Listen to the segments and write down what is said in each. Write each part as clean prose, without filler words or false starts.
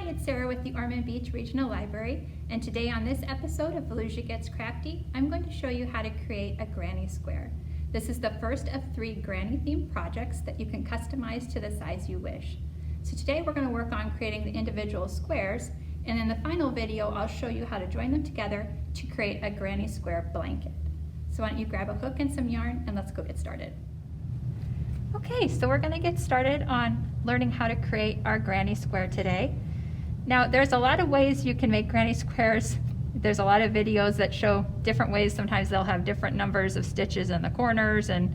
it's Sarah with the Ormond Beach Regional Library, and today on this episode of Volusia Gets Crafty, I'm going to show you how to create a granny square. This is the first of 3 granny themed projects that you can customize to the size you wish. So today we're going to work on creating the individual squares, and in the final video I'll show you how to join them together to create a granny square blanket. So why don't you grab a hook and some yarn and let's go get started. Okay, so we're going to get started on learning how to create our granny square today. Now there's a lot of ways you can make granny squares. There's a lot of videos that show different ways. Sometimes they'll have different numbers of stitches in the corners and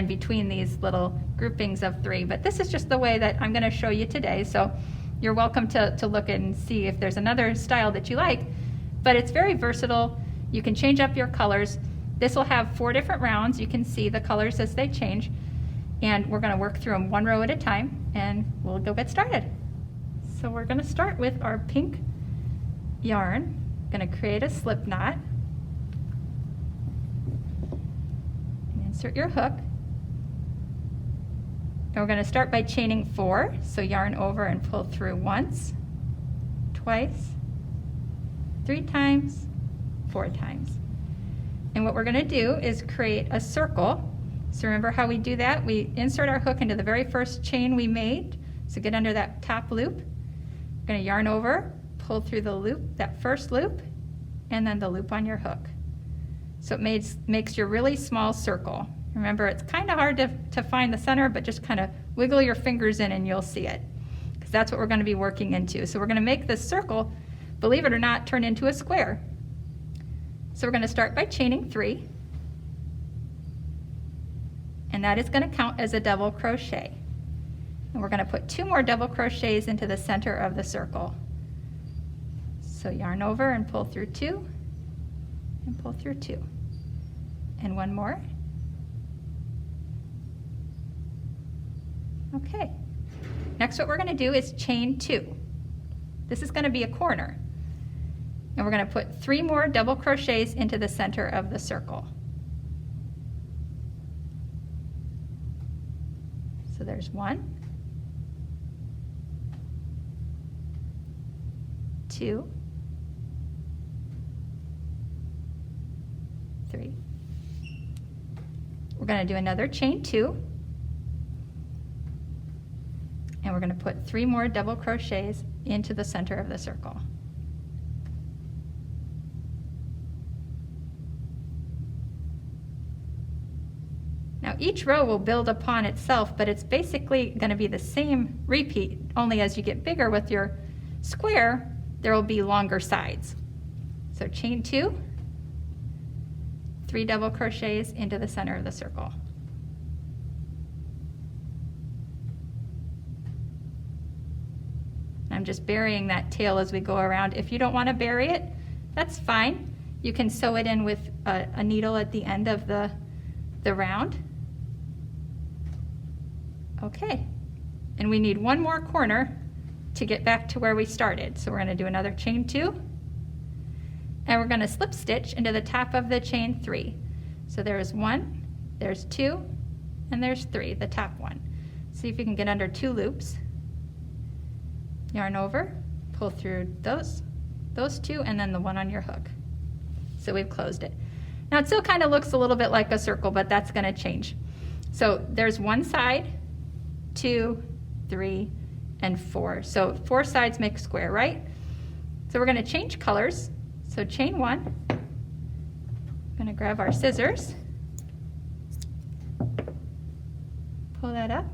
between these little groupings of 3, but this is just the way that I'm going to show you today. So you're welcome to look and see if there's another style that you like, but it's very versatile. You can change up your colors. This will have 4 different rounds. You can see the colors as they change. And we're going to work through them one row at a time, and we'll go get started. So we're going to start with our pink yarn. Going to create a slip knot. And insert your hook. And we're going to start by chaining 4. So yarn over and pull through once, twice, 3 times, 4 times. And what we're going to do is create a circle. So remember how we do that? We insert our hook into the very first chain we made. So get under that top loop. We're going to yarn over, pull through the loop, that first loop, and then the loop on your hook. So it makes your really small circle. Remember, it's kind of hard to find the center, but just kind of wiggle your fingers in and you'll see it, because that's what we're going to be working into. So we're going to make this circle, believe it or not, turn into a square. So we're going to start by chaining 3. And that is going to count as a double crochet. And we're going to put 2 more double crochets into the center of the circle. So yarn over and pull through 2, and pull through 2. And 1 more. Okay. Next what we're going to do is chain 2. This is going to be a corner. And we're going to put 3 more double crochets into the center of the circle. So there's 1, 2, 3. We're going to do another chain 2, and we're going to put 3 more double crochets into the center of the circle. Now each row will build upon itself, but it's basically going to be the same repeat, only as you get bigger with your square, there will be longer sides. So chain 2, 3 double crochets into the center of the circle. I'm just burying that tail as we go around. If you don't want to bury it, that's fine. You can sew it in with a needle at the end of the round. Okay, and we need 1 more corner to get back to where we started. So we're going to do another chain 2, and we're going to slip stitch into the top of the chain 3. So there's 1, there's 2, and there's 3, the top one. See if you can get under 2 loops. Yarn over, pull through those 2, and then the one on your hook. So we've closed it. Now it still kind of looks a little bit like a circle, but that's going to change. So there's 1 side, 2, 3, and 4. So 4 sides make a square, right? So we're going to change colors. So chain 1. I'm going to grab our scissors. Pull that up.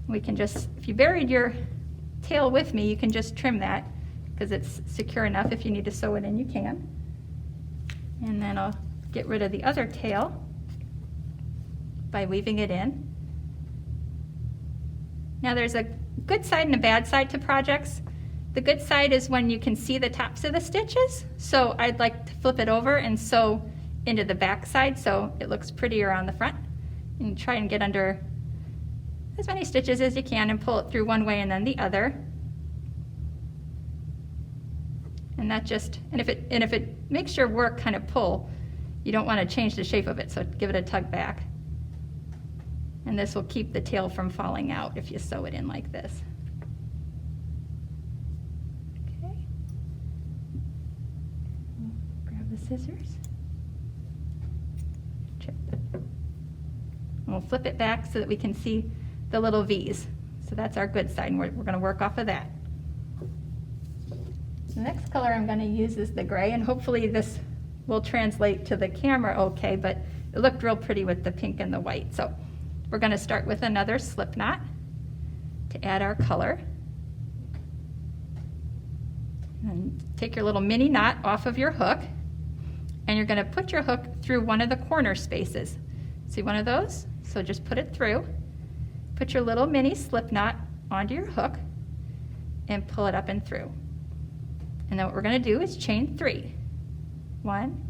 We can just, if you buried your tail with me, you can just trim that because it's secure enough. If you need to sew it in, you can. And then I'll get rid of the other tail by weaving it in. Now there's a good side and a bad side to projects. The good side is when you can see the tops of the stitches. So I'd like to flip it over and sew into the back side so it looks prettier on the front. And try and get under as many stitches as you can and pull it through one way and then the other. And that just, and if it makes your work kind of pull, you don't want to change the shape of it, so give it a tug back. And this will keep the tail from falling out if you sew it in like this. scissors. And we'll flip it back so that we can see the little V's. So that's our good side, and we're going to work off of that. The next color I'm going to use is the gray, and hopefully this will translate to the camera okay, but it looked real pretty with the pink and the white. So we're going to start with another slip knot to add our color. And take your little mini knot off of your hook, and you're going to put your hook through one of the corner spaces. See one of those? So just put it through. Put your little mini slip knot onto your hook and pull it up and through. And then what we're going to do is chain 3. 1,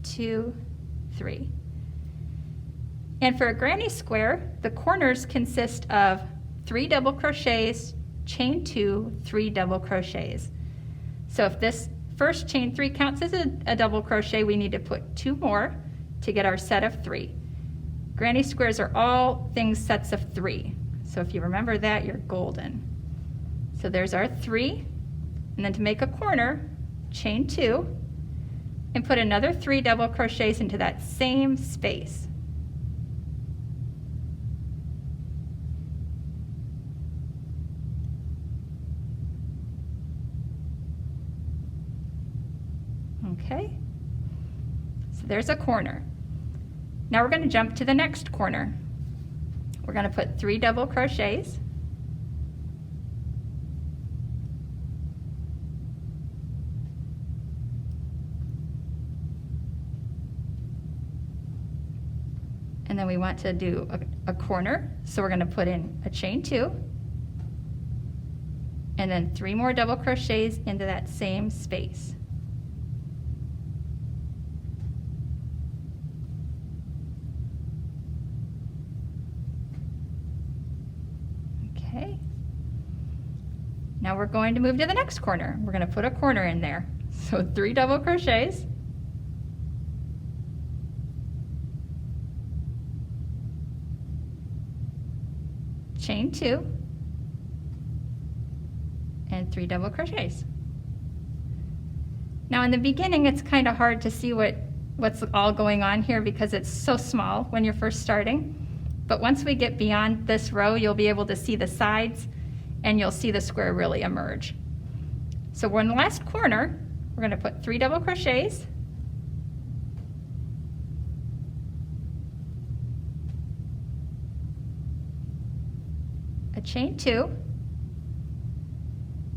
2, 3. And for a granny square, the corners consist of 3 double crochets, chain 2, 3 double crochets. So if this first chain 3 counts as a double crochet, we need to put 2 more to get our set of 3. Granny squares are all things sets of 3. So if you remember that, you're golden. So there's our 3. And then to make a corner, chain 2 and put another 3 double crochets into that same space. Okay, so there's a corner. Now we're going to jump to the next corner. We're going to put 3 double crochets. And then we want to do a corner, so we're going to put in a chain 2 and then 3 more double crochets into that same space. Okay. Now we're going to move to the next corner. We're going to put a corner in there. So 3 double crochets. Chain 2 and 3 double crochets. Now in the beginning it's kind of hard to see what's all going on here because it's so small when you're first starting. But once we get beyond this row, you'll be able to see the sides and you'll see the square really emerge. So we're in the last corner. We're going to put 3 double crochets, a chain 2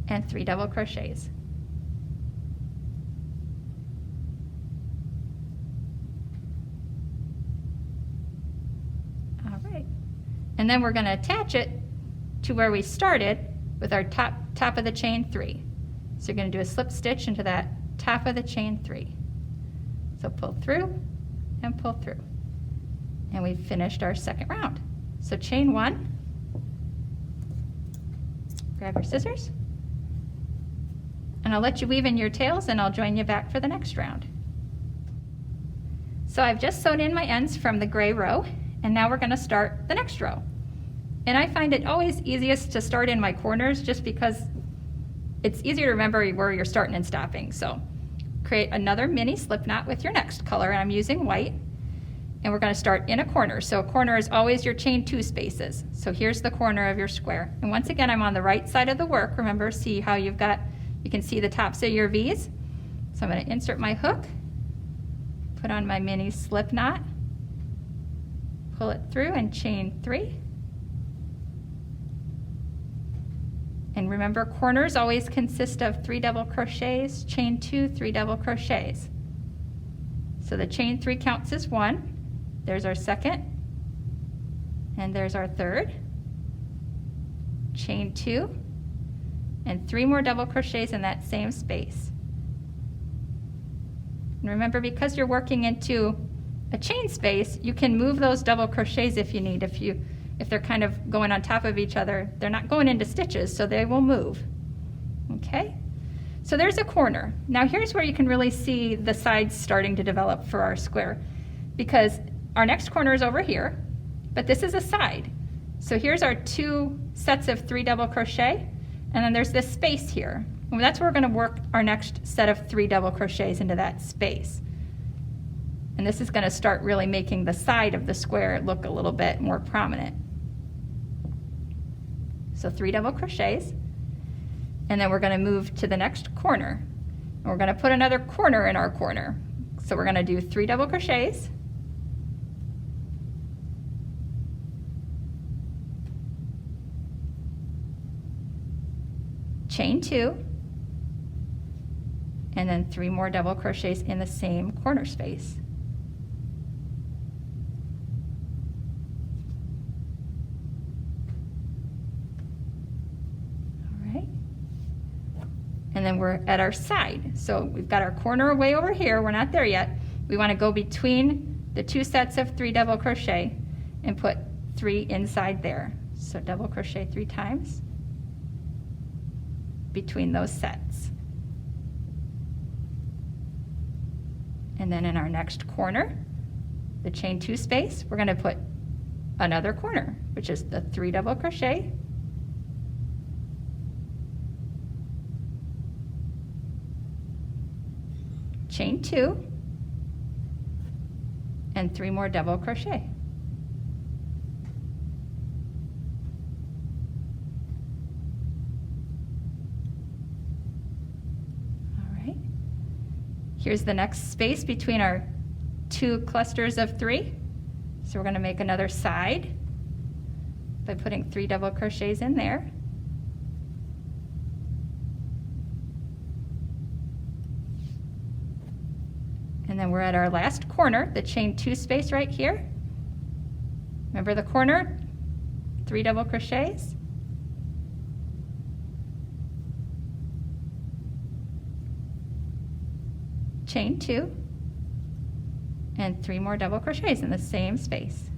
and 3 double crochets. All right, and then we're going to attach it to where we started with our top of the chain 3. So you're going to do a slip stitch into that top of the chain 3. So pull through and pull through, and we've finished our second round. So chain 1. Grab your scissors, and I'll let you weave in your tails and I'll join you back for the next round. So I've just sewn in my ends from the gray row, and now we're going to start the next row. And I find it always easiest to start in my corners just because it's easier to remember where you're starting and stopping. So create another mini slip knot with your next color, and I'm using white. And we're going to start in a corner. So a corner is always your chain 2 spaces. So here's the corner of your square. And once again, I'm on the right side of the work. Remember, see how you can see the tops of your V's. So I'm going to insert my hook, put on my mini slip knot, pull it through and chain 3. And remember, corners always consist of 3 double crochets, chain 2, 3 double crochets. So the chain 3 counts as 1. There's our second, and there's our third, chain 2, and 3 more double crochets in that same space. And remember, because you're working into a chain space, you can move those double crochets if you need. If they're kind of going on top of each other, they're not going into stitches, so they will move. Okay? So there's a corner. Now here's where you can really see the sides starting to develop for our square, because our next corner is over here, but this is a side. So here's our 2 sets of 3 double crochet, and then there's this space here. And that's where we're going to work our next set of 3 double crochets into that space. And this is going to start really making the side of the square look a little bit more prominent. So 3 double crochets, and then we're going to move to the next corner. And we're going to put another corner in our corner. So we're going to do 3 double crochets, chain 2, and then 3 more double crochets in the same corner space. All right. And then we're at our side. So we've got our corner way over here. We're not there yet. We want to go between the 2 sets of 3 double crochet and put 3 inside there. So double crochet 3 times between those sets. And then in our next corner, the chain 2 space, we're going to put another corner, which is the 3 double crochet, chain 2, and 3 more double crochet. Here's the next space between our 2 clusters of 3. So we're going to make another side by putting 3 double crochets in there. And then we're at our last corner, the chain 2 space right here. Remember the corner? 3 double crochets. Chain 2, and 3 more double crochets in the same space.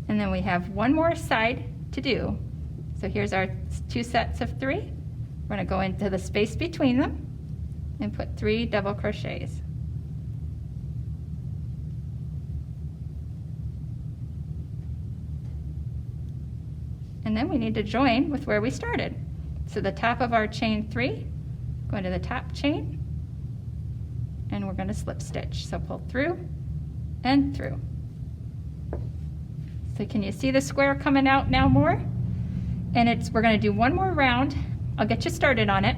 And then we have one more side to do. So here's our 2 sets of 3. We're going to go into the space between them and put 3 double crochets. And then we need to join with where we started. So the top of our chain 3, go into the top chain, and we're going to slip stitch. So pull through and through. So can you see the square coming out now more? And we're going to do one more round. I'll get you started on it,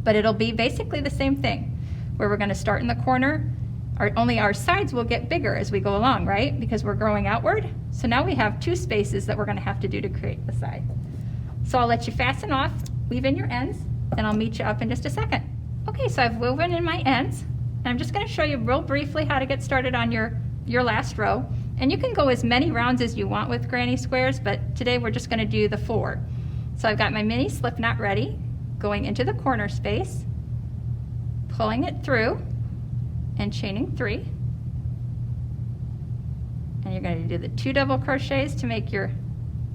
but it'll be basically the same thing, where we're going to start in the corner. Only our sides will get bigger as we go along, right? Because we're growing outward. So now we have 2 spaces that we're going to have to do to create the side. So I'll let you fasten off, weave in your ends, and I'll meet you up in just a second. Okay, so I've woven in my ends, and I'm just going to show you real briefly how to get started on your last row. And you can go as many rounds as you want with granny squares, but today we're just going to do the 4. So I've got my mini slip knot ready, going into the corner space, pulling it through, and chaining 3. And you're going to do the 2 double crochets to make your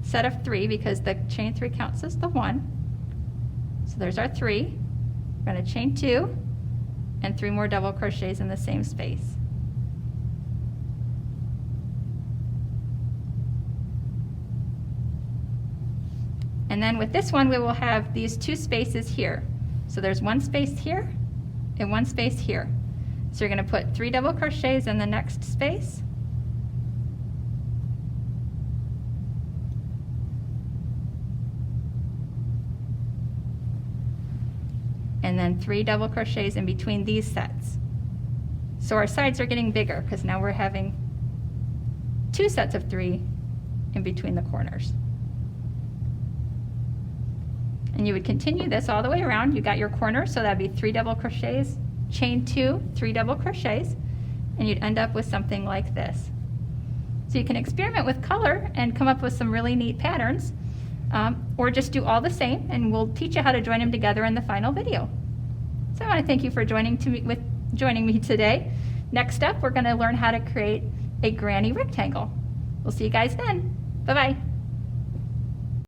set of 3, because the chain 3 counts as the 1. So there's our 3. We're going to chain 2 and 3 more double crochets in the same space. And then with this one, we will have these 2 spaces here. So there's 1 space here and 1 space here. So you're going to put 3 double crochets in the next space. And then 3 double crochets in between these sets. So our sides are getting bigger because now we're having 2 sets of 3 in between the corners. And you would continue this all the way around. You got your corner, so that'd be 3 double crochets, chain 2, 3 double crochets, and you'd end up with something like this. So you can experiment with color and come up with some really neat patterns, or just do all the same, and we'll teach you how to join them together in the final video. So I want to thank you for joining me today. Next up, we're going to learn how to create a granny rectangle. We'll see you guys then. Bye-bye.